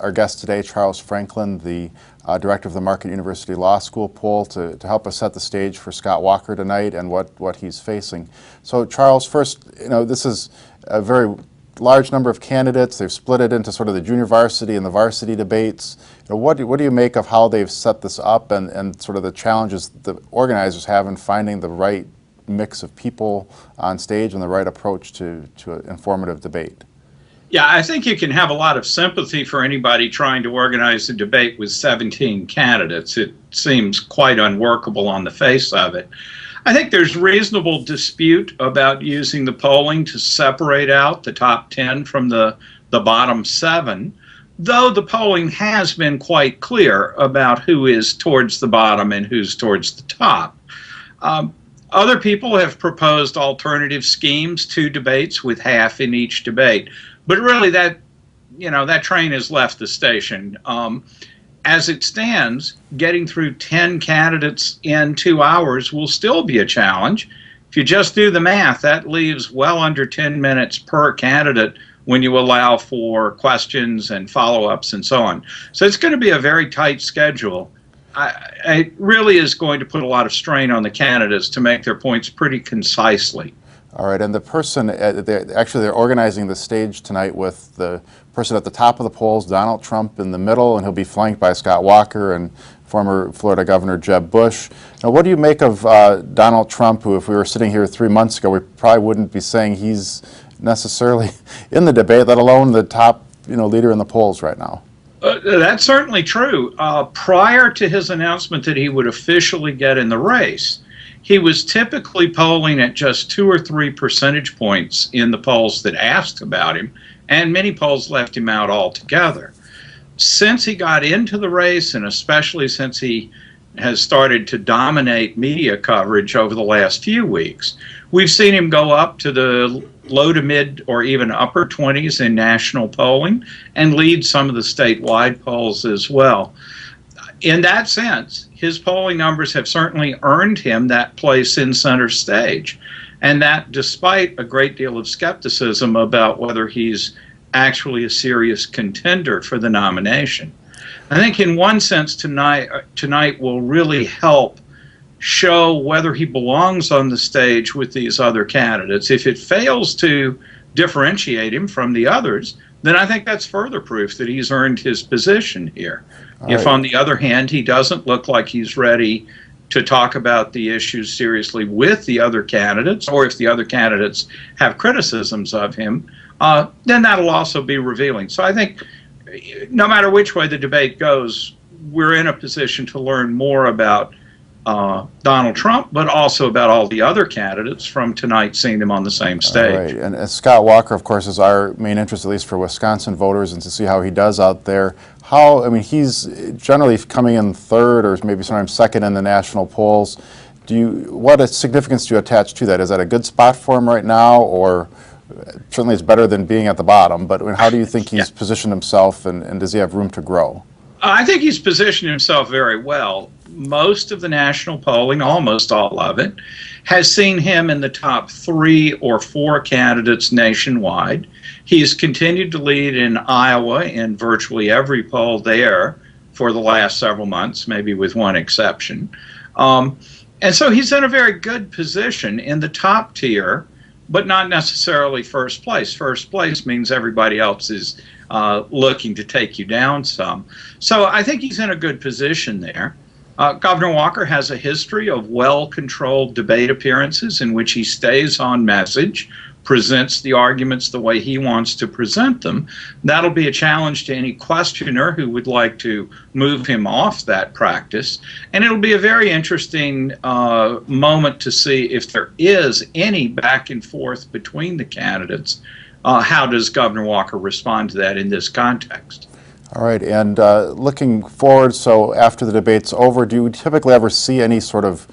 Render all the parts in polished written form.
our guest today, Charles Franklin, the director of the Marquette University Law School Poll, to help us set the stage for Scott Walker tonight and what he's facing. So, Charles, first, this is a very large number of candidates. They've split it into sort of the junior varsity and the varsity debates. What do you make of how they've set this up and sort of the challenges the organizers have in finding the right mix of people on stage and the right approach to an informative debate? Yeah, I think you can have a lot of sympathy for anybody trying to organize a debate with 17 candidates. It seems quite unworkable on the face of it. I think there's reasonable dispute about using the polling to separate out the top 10 from the bottom 7, though the polling has been quite clear about who is towards the bottom and who's towards the top. Other people have proposed alternative schemes to debates with half in each debate. But really, that train has left the station. As it stands, getting through 10 candidates in 2 hours will still be a challenge. If you just do the math, that leaves well under 10 minutes per candidate when you allow for questions and follow-ups and so on. So it's going to be a very tight schedule. It really is going to put a lot of strain on the candidates to make their points pretty concisely. All right, and the person, they're organizing the stage tonight with the person at the top of the polls, Donald Trump, in the middle, and he'll be flanked by Scott Walker and former Florida Governor Jeb Bush. Now, what do you make of Donald Trump, who, if we were sitting here 3 months ago, we probably wouldn't be saying he's necessarily in the debate, let alone the top, leader in the polls right now? That's certainly true. Prior to his announcement that he would officially get in the race, he was typically polling at just 2 or 3 percentage points in the polls that asked about him, and many polls left him out altogether. Since he got into the race, and especially since he has started to dominate media coverage over the last few weeks, we've seen him go up to the low to mid or even upper 20s in national polling and lead some of the statewide polls as well. In that sense, his polling numbers have certainly earned him that place in center stage, and that despite a great deal of skepticism about whether he's actually a serious contender for the nomination. I think in one sense tonight will really help show whether he belongs on the stage with these other candidates. If it fails to differentiate him from the others, then I think that's further proof that he's earned his position here. If, on the other hand, he doesn't look like he's ready to talk about the issues seriously with the other candidates, or if the other candidates have criticisms of him, then that'll also be revealing. So I think no matter which way the debate goes, we're in a position to learn more about Donald Trump, but also about all the other candidates from tonight, seeing them on the same stage. Right. And Scott Walker, of course, is our main interest, at least for Wisconsin voters, and to see how he does out there. He's generally coming in third or maybe sometimes second in the national polls. What significance do you attach to that? Is that a good spot for him right now, or certainly it's better than being at the bottom, but how do you think he's positioned himself, and does he have room to grow? I think he's positioned himself very well. Most of the national polling, almost all of it, has seen him in the top 3 or 4 candidates nationwide. He's continued to lead in Iowa in virtually every poll there for the last several months, maybe with one exception. And so he's in a very good position in the top tier, but not necessarily first place. First place means everybody else is looking to take you down some. So I think he's in a good position there. Governor Walker has a history of well-controlled debate appearances in which he stays on message, presents the arguments the way he wants to present them. That'll be a challenge to any questioner who would like to move him off that practice. And it'll be a very interesting moment to see if there is any back and forth between the candidates. How does Governor Walker respond to that in this context? All right, and looking forward, so after the debate's over, do you typically ever see any sort of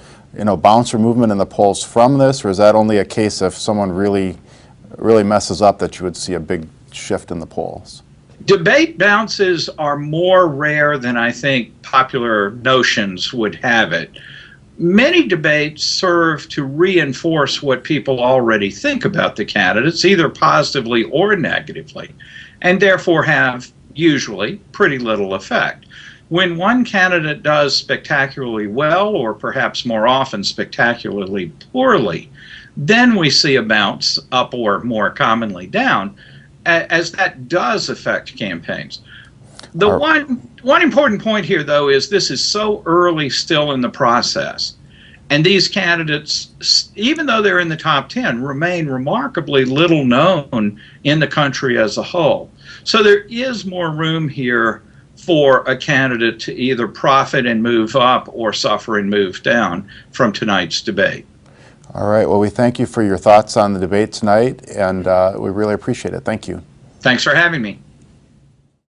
bounce or movement in the polls from this, or is that only a case if someone really messes up that you would see a big shift in the polls? Debate bounces are more rare than I think popular notions would have it. Many debates serve to reinforce what people already think about the candidates, either positively or negatively, and therefore have usually pretty little effect. When one candidate does spectacularly well, or perhaps more often spectacularly poorly, then we see a bounce up, or more commonly down, as that does affect campaigns. The one important point here, though, is this is so early still in the process. And these candidates, even though they're in the top 10, remain remarkably little known in the country as a whole. So there is more room here for a candidate to either profit and move up or suffer and move down from tonight's debate. All right. Well, we thank you for your thoughts on the debate tonight, and we really appreciate it. Thank you. Thanks for having me.